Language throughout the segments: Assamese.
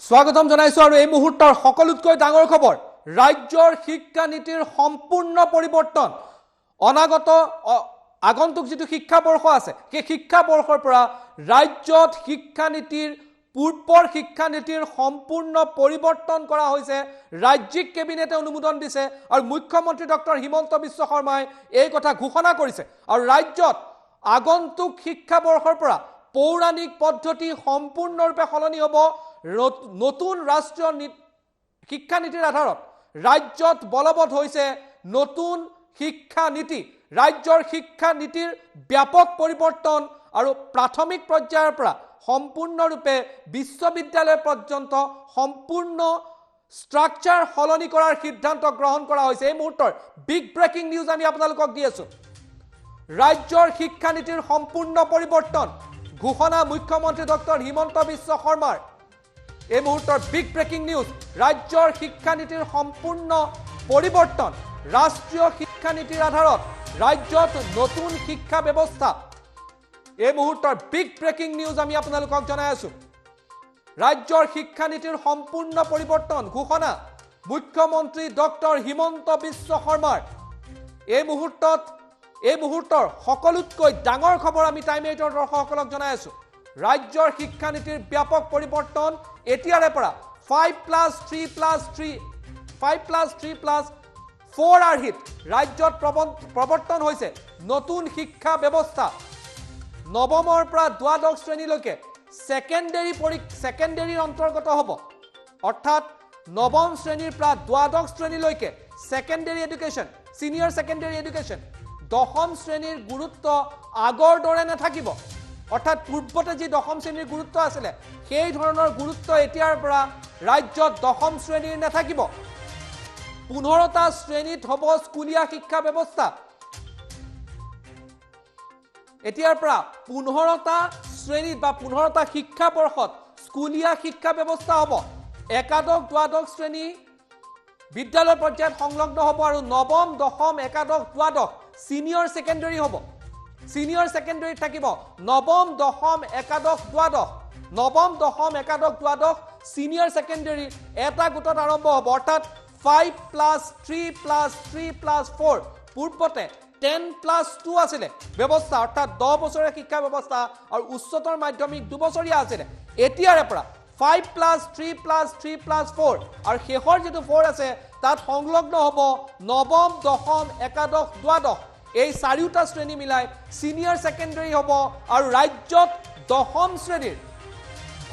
স্বাগতম জানাইছো আৰু এই মুহূৰ্তৰ সকলোতকৈ ডাঙৰ খবৰ ৰাজ্যৰ শিক্ষা নীতিৰ সম্পূৰ্ণ পৰিৱৰ্তন আগন্তুক যেটো শিক্ষা বৰ্ষ আছে সেই শিক্ষা বৰ্ষৰ পৰা ৰাজ্যত শিক্ষা নীতিৰ পূৰ্বৰ শিক্ষা নীতিৰ সম্পূৰ্ণ পৰিৱৰ্তন কৰা হৈছে ৰাজ্যিক কেবিনেটে অনুমোদন দিছে আৰু মুখ্যমন্ত্ৰী ডক্টৰ হিমন্ত বিশ্ব শৰ্মাই এই কথা ঘোষণা কৰিছে আৰু ৰাজ্যত আগন্তুক শিক্ষা বৰ্ষৰ পৰা পৌৰাণিক পদ্ধতি সম্পূৰ্ণৰূপে সলনি হ'ব নতুন ৰাষ্ট্ৰীয় শিক্ষা নীতিৰ আধাৰত ৰাজ্যত বলবৎ হৈছে নতুন শিক্ষা নীতি ৰাজ্যৰ শিক্ষা নীতিৰ ব্যাপক পৰিৱৰ্তন আৰু প্ৰাথমিক পৰ্যায়ৰ পৰা সম্পূৰ্ণৰূপে বিশ্ববিদ্যালয় পৰ্যন্ত সম্পূৰ্ণ ষ্ট্ৰাকচাৰ সলনি কৰাৰ সিদ্ধান্ত গ্ৰহণ কৰা হৈছে এই মুহূৰ্তৰ বিগ ব্ৰেকিং নিউজ আমি আপোনালোকক দি আছো ৰাজ্যৰ শিক্ষা নীতিৰ সম্পূৰ্ণ পৰিৱৰ্তন ঘোষণা মুখ্যমন্ত্ৰী ডক্টৰ হিমন্ত বিশ্ব শৰ্মাৰ এই মুহূৰ্তৰ বিগ ব্ৰেকিং নিউজ ৰাজ্যৰ শিক্ষা নীতিৰ সম্পূৰ্ণ পৰিৱৰ্তন ৰাষ্ট্ৰীয় শিক্ষা নীতিৰ আধাৰত ৰাজ্যত নতুন শিক্ষা ব্যৱস্থা এই মুহূৰ্তৰ বিগ ব্ৰেকিং নিউজ আমি আপোনালোকক জনাই আছো ৰাজ্যৰ শিক্ষা নীতিৰ সম্পূৰ্ণ পৰিৱৰ্তন ঘোষণা মুখ্যমন্ত্ৰী ডক্টৰ হিমন্ত বিশ্ব শৰ্মাৰ এই মুহূৰ্তৰ সকলোতকৈ ডাঙৰ খবৰ আমি টাইম 8 দৰ্শকসকলক জনাই আছো ৰাজ্যৰ শিক্ষা নীতিৰ ব্যাপক পৰিৱৰ্তন এতিয়াৰে পৰা 5+3+4 আৰ্হিত ৰাজ্যত প্ৰৱৰ্তন হৈছে নতুন শিক্ষা ব্যৱস্থা নৱমৰ পৰা দ্বাদশ শ্ৰেণীলৈকে সেকেন্ডাৰীৰ অন্তৰ্গত হ'ব অৰ্থাৎ নৱম শ্ৰেণীৰ পৰা দ্বাদশ শ্ৰেণীলৈকে secondary education senior secondary education দশম শ্ৰেণীৰ গুৰুত্ব আগৰ দৰে নাথাকিব অৰ্থাৎ পূৰ্বতে যি দশম শ্ৰেণীৰ গুৰুত্ব আছিল সেই ধৰণৰ গুৰুত্ব এতিয়াৰ পৰা ৰাজ্যত দশম শ্ৰেণীৰ নাথাকিব 15টা শ্ৰেণীত হ'ব স্কুলীয়া শিক্ষা ব্যৱস্থা এতিয়াৰ পৰা 15টা শ্ৰেণীত বা 15টা শিক্ষা বৰ্ষত স্কুলীয়া শিক্ষা ব্যৱস্থা হ'ব একাদশ দ্বাদশ শ্ৰেণী বিদ্যালয় পৰ্যায়ত সংলগ্ন হ'ব আৰু নৱম দশম একাদশ দ্বাদশ সিনিয়ৰ সেকেন্ডাৰী হ'ব সিনিয়ৰ সেকেন্ডাৰী থাকিব নৱম দশম একাদশ দ্বাদশ নৱম দশম একাদশ দ্বাদশ সিনিয়ৰ সেকেন্ডাৰী এটা গোটত আৰম্ভ হ'ব অৰ্থাৎ 5+3+3+4 পূৰ্বতে 10+2 আছিল ব্যৱস্থা অৰ্থাৎ 10 বছৰীয়া শিক্ষা ব্যৱস্থা আৰু উচ্চতৰ মাধ্যমিক 2 বছৰীয়া আছিল এতিয়াৰে পৰা 5+3+3+4 আৰু শেষৰ যেটো 4 আছে তাত সংলগ্ন হ'ব নৱম দশম একাদশ দ্বাদশ এই চাৰিটা শ্ৰেণী মিলাই সিনিয়ৰ সেকেন্ডাৰী হ'ব আৰু ৰাজ্যত দশম শ্ৰেণীৰ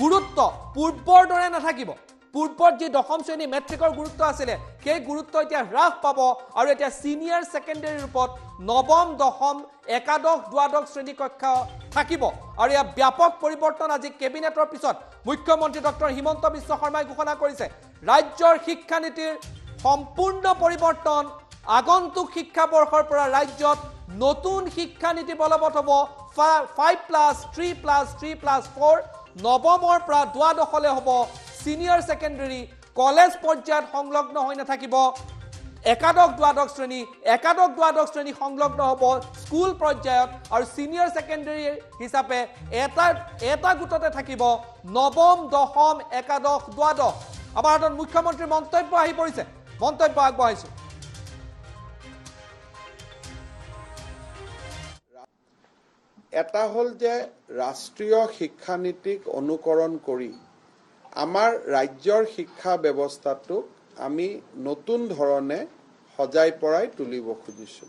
গুৰুত্ব পূৰ্বৰ দৰে নাথাকিব পূৰ্বৰ যি দশম শ্ৰেণী মেট্ৰিকৰ গুৰুত্ব আছিল সেই গুৰুত্ব এতিয়া হ্ৰাস পাব আৰু এতিয়া সিনিয়ৰ সেকেন্ডাৰী ৰূপত নৱম দশম একাদশ দ্বাদশ শ্ৰেণী কক্ষা থাকিব আৰু এই ব্যাপক পৰিৱৰ্তন আজি কেবিনেটৰ পিছত মুখ্যমন্ত্ৰী ডক্টৰ হিমন্ত বিশ্ব শৰ্মাই ঘোষণা কৰিছে ৰাজ্যৰ শিক্ষা নীতিৰ সম্পূৰ্ণ পৰিৱৰ্তন আগন্তুক শিক্ষা বৰ্ষৰ পৰা ৰাজ্যত নতুন শিক্ষা নীতি বলবৎ হ'ব 5+3+3+4 নৱমৰ পৰা দ্বাদশলৈ হ'ব সিনিয়ৰ সেকেন্ডাৰী কলেজ পৰ্যায়ত সংলগ্ন হৈ নাথাকিব একাদশ দ্বাদশ শ্ৰেণী সংলগ্ন হ'ব স্কুল পৰ্যায়ত আৰু সিনিয়ৰ সেকেন্ডাৰী হিচাপে এটা গোটতে থাকিব নৱম দশম একাদশ দ্বাদশ আমাৰ হাতত মুখ্যমন্ত্ৰীৰ মন্তব্য আহি পৰিছে মন্তব্য আগবঢ়াইছো এটা হল যে ৰাষ্ট্ৰীয় শিক্ষা নীতিক অনুকৰণ কৰি আমাৰ ৰাজ্যৰ শিক্ষা ব্যৱস্থাটোক আমি নতুন ধৰণে সজাই পৰাই তুলিব খুজিছো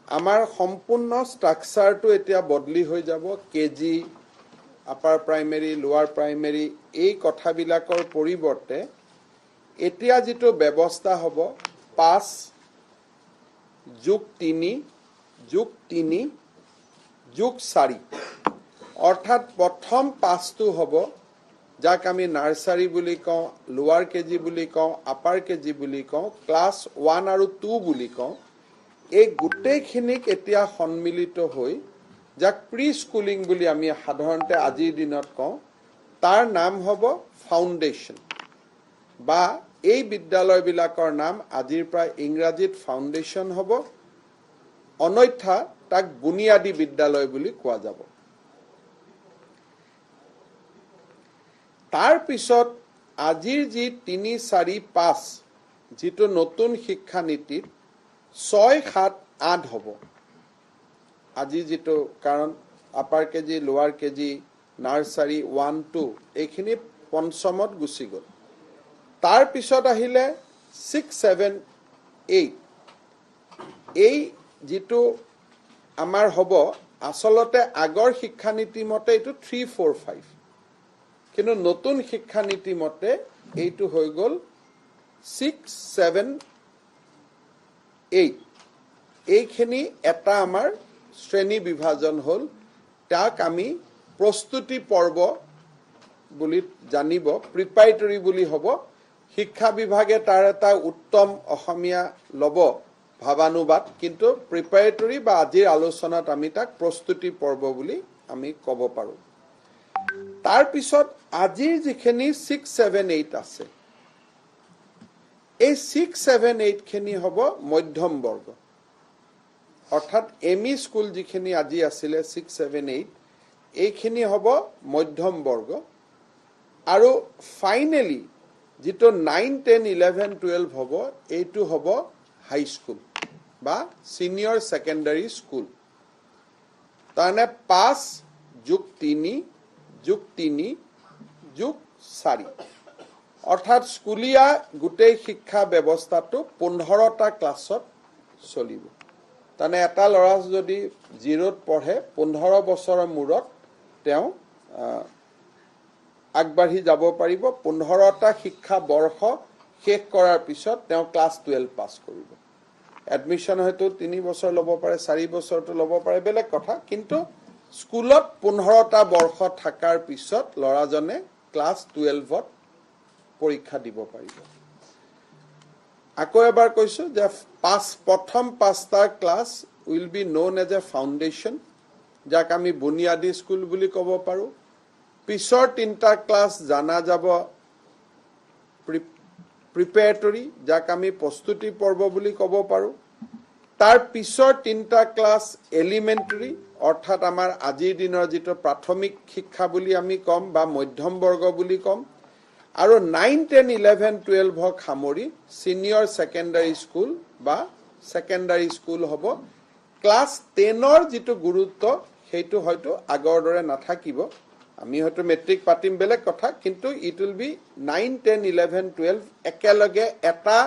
আমাৰ সম্পূৰ্ণ ষ্ট্ৰাকচাৰটো এতিয়া বদলি হৈ যাব কেজি আপাৰ প্ৰাইমেৰী লোৱাৰ প্ৰাইমেৰী এই কথাবিলাকৰ পৰিৱৰ্তে এতিয়া যেটো ব্যৱস্থা হ'ব 5+3+4 অৰ্থাৎ প্ৰথম 5টো হ'ব যাক আমি নাৰ্সাৰী বুলি কওঁ লোৱাৰ কেজি বুলি কওঁ আপাৰ কেজি বুলি কওঁ ক্লাছ 1 আৰু 2 বুলি কওঁ এই গোটেইখিনিক এতিয়া সন্মিলিত হৈ যাক প্ৰি স্কুলিং বুলি আমি সাধাৰণতে আজিৰ দিনত কওঁ তাৰ নাম হ'ব ফাউণ্ডেশ্যন বা এই বিদ্যালয়বিলাকৰ নাম আজিৰ পৰা ইংৰাজীত ফাউণ্ডেশ্যন হ'ব অন্যথা তাক বুনিয়াদী বিদ্যালয় বুলি কোৱা যাব তাৰ পিছত আজিৰ যি 3, 4, 5 যিটো নতুন শিক্ষানীতিত 6, 7, 8 হ'ব আজি যিটো কাৰণ আপাৰ কেজি লোৱাৰ কেজি নাৰ্সাৰী 1, 2 এইখিনি পঞ্চমত গুচি গ'ল তাৰ পিছত আহিলে 6, 7, 8 এই যিটো আমাৰ হ'ব আসলতে আগৰ শিক্ষানীতি মতে এইটো 3, 4, 5 কিন্তু নতুন শিক্ষানীতি মতে এইটো হৈ গ'ল 6, 7, 8 এইখিনি এটা আমাৰ শ্ৰেণী বিভাজন হ'ল তাক আমি প্ৰস্তুতি পৰ্ব বুলি জানিব প্ৰিপাৰেটৰি বুলি হ'ব শিক্ষা বিভাগে তাৰ এটা উত্তম অসমীয়া ল'ব ভাবানুবাদ কিন্তু প্ৰিপাৰেটৰি বা আজিৰ আলোচনাত আমি তাক প্ৰস্তুতি পৰ্ব বুলি আমি ক'ব পাৰোঁ তাৰ পিছত আজিৰ যিখিনি 6, 7, 8 আছে এই 6, 7, 8 খিনি হ'ব মধ্যম বৰ্গ অৰ্থাৎ এমই স্কুল যিখিনি আজি আছিলে 6, 7, 8 এইখিনি হ'ব মধ্যম বৰ্গ আৰু ফাইনেলি যিটো 9, 10, 11, 12 হ'ব এইটো হ'ব হাই স্কুল বা সিনিয়ৰ সেকেন্ডাৰী স্কুল তাৰনে 5 যোগ 3 যোগ 3 যোগ 4 অৰ্থাৎ স্কুলীয়া গোটেই শিক্ষা ব্যৱস্থাটো 15টা ক্লাছত চলিব তাৰনে এটা ল'ৰা যদি 0ত পঢ়ে 15 বছৰৰ মূৰত তেওঁ আগবাঢ়ি যাব পাৰিব 15টা শিক্ষা বৰ্ষ শেষ কৰাৰ পিছত তেওঁ ক্লাছ 12 পাছ কৰিব এডমিশন হয়তো 3 বছৰ ল'ব পাৰে 4 বছৰটো ল'ব পাৰে বেলেগ কথা কিন্তু স্কুলত 15টা বৰ্ষ থাকাৰ পিছত ল'ৰাজনে ক্লাছ 12ত পৰীক্ষা দিব পাৰিব আকৌ এবাৰ কৈছো যে প্ৰথম 5টা class will be known as a foundation যাক আমি বুনিয়াদী স্কুল বুলি ক'ব পাৰো পিছৰ 3টা ক্লাছ জানা যাব প্ৰিপাৰেটৰি যাক আমি প্ৰস্তুতি পৰ্ব বুলি ক'ব পাৰো তাৰ পিছৰ 3টা ক্লাছ এলিমেন্টাৰী অৰ্থাৎ আমাৰ আজিৰ দিনৰ যিটো প্ৰাথমিক শিক্ষা বুলি আমি কম বা মধ্যম বৰ্গ বুলি কম আৰু 9, 10, 11, 12 সামৰি সিনিয়ৰ সেকেন্ডাৰী স্কুল বা সেকেন্ডাৰী স্কুল হ'ব ক্লাছ 10ৰ যিটো গুৰুত্ব সেইটো হয়তো আগৰ দৰে নাথাকিব আমি হয়তো মেট্ৰিক পাতিম বেলেগ কথা কিন্তু ইট উইল বি 9, 10, 11, 12 একেলগে এটা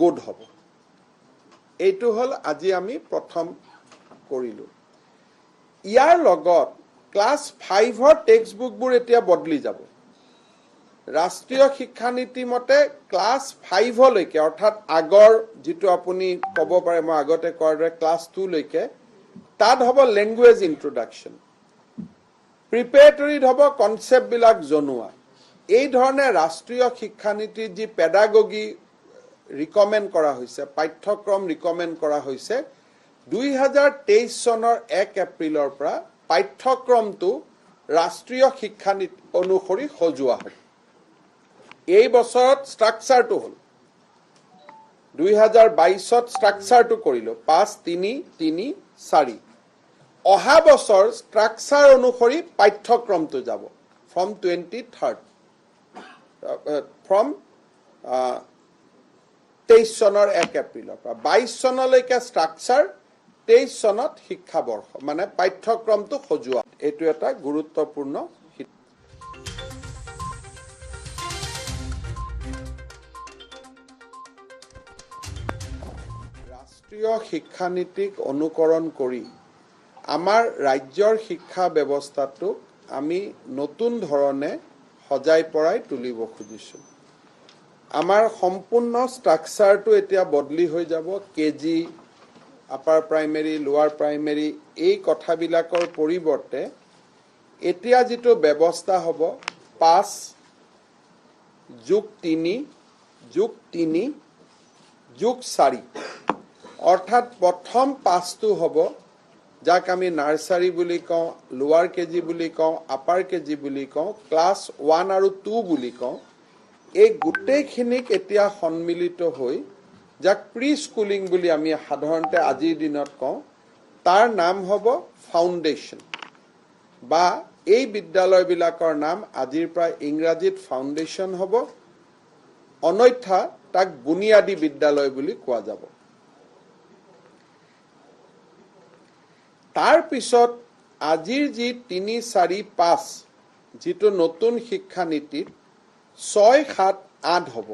গোট হ'ব এইটো হ'ল আজি আমি প্ৰথম কৰিলো ইয়াৰ লগত ক্লাছ 5ৰ টেক্সট বুকবোৰ এতিয়া বদলি যাব ৰাষ্ট্ৰীয় শিক্ষানীতি মতে ক্লাছ 5 লৈকে অৰ্থাৎ আগৰ যিটো আপুনি ক'ব পাৰে মই আগতে কোৱাৰ দৰে ক্লাছ 2 লৈকে তাত হ'ব লেংগুৱেজ ইন্ট্ৰোডাকচন প্ৰিপাৰেটৰিত হ'ব কনসেপ্ট বিলাক জনোৱা এই ধৰণে ৰাষ্ট্ৰীয় শিক্ষানীতিৰ যি পেডাগগী ৰিকমেন্ড কৰা হৈছে পাঠ্যক্ৰম ৰিকমেন্ড কৰা হৈছে 2023 চনৰ 1 এপ্ৰিলৰ পৰা পাঠ্যক্ৰমটো ৰাষ্ট্ৰীয় শিক্ষানীতি অনুসৰি সজোৱা হ'ব এই বছৰত ষ্ট্ৰাকচাৰটো হ'ল 2022ত ষ্ট্ৰাকচাৰটো কৰিলো 5, 3, 3, 4 অহা বছৰ ষ্ট্ৰাকচাৰ অনুসৰি পাঠ্যক্ৰমটো যাব ফ্ৰম 23rd ফ্ৰম 23 চনৰ 1 এপ্ৰিলৰ পৰা 22 চনলৈকে ষ্ট্ৰাকচাৰ 23 চনত শিক্ষাবৰ্ষ মানে পাঠ্যক্ৰমটো সজোৱা এইটো এটা গুৰুত্বপূৰ্ণ ৰাষ্ট্ৰীয় শিক্ষানীতিক অনুকৰণ কৰি আমাৰ ৰাজ্যৰ শিক্ষা ব্যৱস্থাটোক আমি নতুন ধৰণে সজাই পৰাই তুলিব খুজিছো আমাৰ সম্পূৰ্ণ ষ্ট্ৰাকচাৰটো এতিয়া বদলি হৈ যাব কেজি আপাৰ প্ৰাইমেৰী লোৱাৰ প্ৰাইমেৰী এই কথাবিলাকৰ পৰিৱৰ্তে এতিয়া যিটো ব্যৱস্থা হ'ব 5 যোগ 3 যোগ 3 যোগ 4 অৰ্থাৎ প্ৰথম 5টো হ'ব যাক আমি নাৰ্সাৰী বুলি কওঁ লোৱাৰ কেজি বুলি কওঁ আপাৰ কেজি বুলি কওঁ ক্লাছ 1 আৰু 2 বুলি কওঁ এই গোটেইখিনিক এতিয়া সন্মিলিত হৈ যাক প্ৰি স্কুলিং বুলি আমি সাধাৰণতে আজিৰ দিনত কওঁ তাৰ নাম হ'ব ফাউণ্ডেশ্যন বা এই বিদ্যালয়বিলাকৰ নাম আজিৰ পৰা ইংৰাজীত ফাউণ্ডেশ্যন হ'ব, অন্যথা তাক বুনিয়াদী বিদ্যালয় বুলি কোৱা যাব। তাৰ পিছত আজিৰ যি ৩, ৪, ৫ যিটো নতুন শিক্ষানীতিত ৬, ৭, ৮ হ'ব।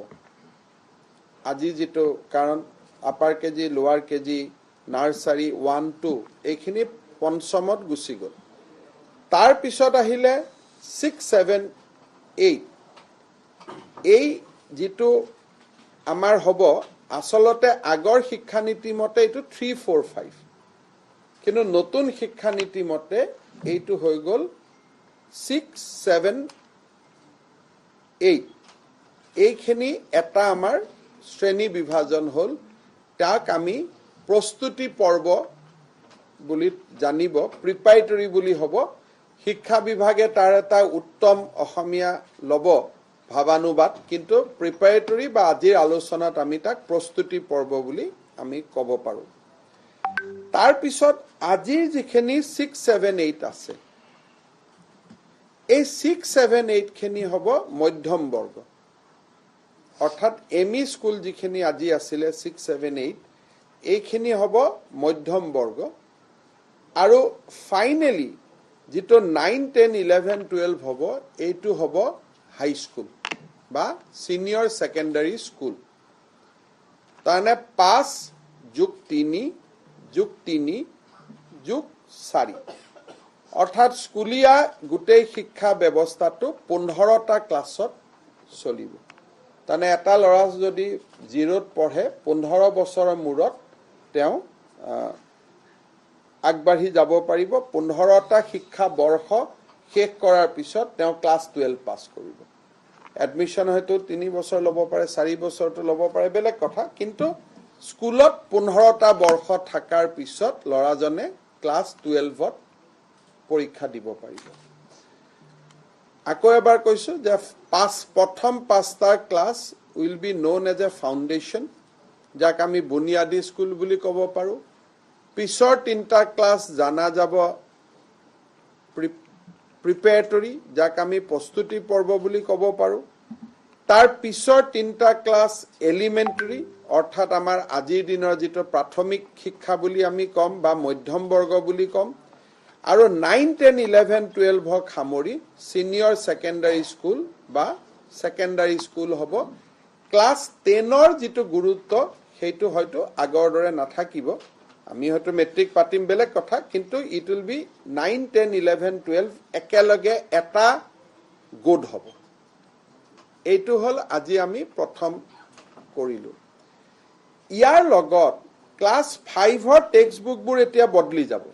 আজি যিটো কাৰণ আপাৰ কেজি, লোৱাৰ কেজি, নাৰ্চাৰী 1, 2 এইখিনি পঞ্চমত গুচি গ'ল। তাৰ পিছত আহিলে 6, 7, 8 এই যিটো আমাৰ হ'ব আচলতে আগৰ শিক্ষানীতি মতে এইটো 3, 4, 5 কিন্তু নতুন শিক্ষানীতি মতে এইটো হৈ গ'ল 6, 7, 8 এইখিনি এটা আমাৰ শ্ৰেণী বিভাজন হ'ল। তাক আমি প্ৰস্তুতি পৰ্ব বুলি জানিব, প্ৰিপাৰেটৰী বুলি হ'ব। শিক্ষা বিভাগে তাৰ এটা উত্তম অসমীয়া ল'ব ভাৱানুবাদ, কিন্তু প্ৰিপাৰেটৰী বা আজিৰ আলোচনাত আমি তাক প্ৰস্তুতি পৰ্ব বুলি আমি ক'ব পাৰোঁ। তাৰ পিছত আজিৰ যিখিনি 6, 7, 8 আছে, এই 6, 7, 8 খিনি হ'ব মধ্যম বৰ্গ, অৰ্থাৎ এমই স্কুল যিখিনি আজি আছিলে 6, 7, 8 এইখিনি হ'ব মধ্যম বৰ্গ। আৰু ফাইনেলি যিটো 9, 10, 11, 12 হ'ব এইটো হ'ব হাই স্কুল বা ছিনিয়ৰ ছেকেণ্ডাৰী স্কুল। তাৰমানে 5 যোগ 3 যোগ 3 যোগ 4 অৰ্থাৎ স্কুলীয়া গোটেই শিক্ষা ব্যৱস্থাটো 15টা ক্লাছত চলিব। তাৰমানে এটা ল'ৰা যদি 0ত পঢ়ে 15 বছৰৰ মূৰত তেওঁ আগবাঢ়ি যাব পাৰিব। 15টা শিক্ষা বৰ্ষ শেষ কৰাৰ পিছত তেওঁ ক্লাছ 12 পাছ কৰিব। এডমিশ্যন হয়তো 3 বছৰ ল'ব পাৰে, 4 বছৰটো ল'ব পাৰে, বেলেগ কথা, কিন্তু স্কুলত 15টা বৰ্ষ থকাৰ পিছত ল'ৰাজনে ক্লাছ 12ত পৰীক্ষা দিব পাৰিব। আকৌ এবাৰ কৈছোঁ যে প্ৰথম 5টা class will be known as a foundation, যাক আমি বুনিয়াদী স্কুল বুলি ক'ব পাৰোঁ। পিছৰ 3টা ক্লাছ জানা যাব প্ৰিপেৰেটৰী, যাক আমি প্ৰস্তুতি পৰ্ব বুলি ক'ব পাৰোঁ। তাৰ পিছৰ 3টা ক্লাছ এলিমেণ্টাৰী, অৰ্থাৎ আমাৰ আজিৰ দিনৰ যিটো প্ৰাথমিক শিক্ষা বুলি আমি ক'ম বা মধ্যম বৰ্গ বুলি ক'ম। আৰু 9, 10, 11, 12 সামৰি ছিনিয়ৰ ছেকেণ্ডাৰী স্কুল বা ছেকেণ্ডাৰী স্কুল হ'ব। ক্লাছ 10ৰ যিটো গুৰুত্ব সেইটো হয়তো আগৰ দৰে নাথাকিব। আমি হয়তো মেট্ৰিক পাতিম, বেলেগ কথা, কিন্তু ইট উইল বি 9, 10, 11, 12 একেলগে এটা গোট হ'ব। এইটো হ'ল আজি আমি প্ৰথম কৰিলোঁ। ইয়াৰ লগত ক্লাছ 5ৰ টেক্সট বুকবোৰ এতিয়া বদলি যাব।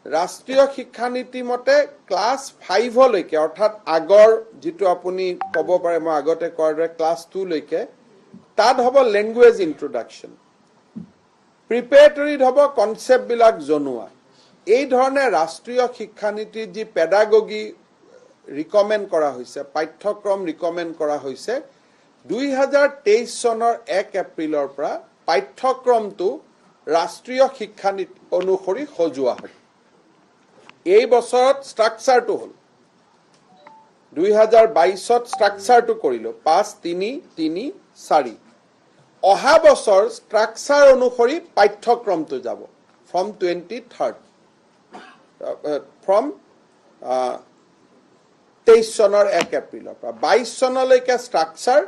ৰাষ্ট্ৰীয় শিক্ষানীতি মতে ক্লাছ 5লৈকে, অৰ্থাৎ আগৰ যিটো আপুনি ক'ব পাৰে মই আগতে কোৱাৰ দৰে ক্লাছ 2লৈকে, তাত হ'ব লেংগুৱেজ ইন্ট্ৰডাকশ্যন। প্ৰিপেৰেটৰীত হ'ব কনচেপ্টবিলাক জনোৱা। এই ধৰণে ৰাষ্ট্ৰীয় শিক্ষানীতিৰ যি পেডাগগী ৰিকমেণ্ড কৰা হৈছে, পাঠ্যক্ৰম ৰিকমেণ্ড কৰা হৈছে, 2023 চনৰ 1 এপ্ৰিলৰ পৰা পাঠ্যক্ৰমটো ৰাষ্ট্ৰীয় শিক্ষানীতি অনুসৰি সজোৱা হ'ব। এই বছৰত ষ্ট্ৰাকচাৰটো হ'ল 2022ত ষ্ট্ৰাকচাৰটো কৰিলোঁ 5, 3, 3, 4। অহা বছৰ ষ্ট্ৰাকচাৰ অনুসৰি পাঠ্যক্ৰমটো যাব ফ্ৰম 23rd, ফ্ৰম 23 চনৰ 1 এপ্ৰিলৰ পৰা 22 চনলৈকে ষ্ট্ৰাকচাৰ,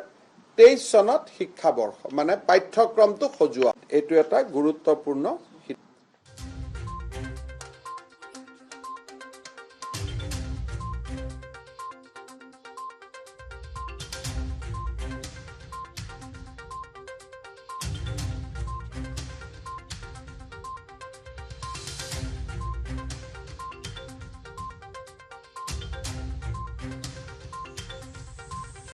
23 চনত শিক্ষাবৰ্ষ, মানে পাঠ্যক্ৰমটো সজোৱা। এইটো এটা গুৰুত্বপূৰ্ণ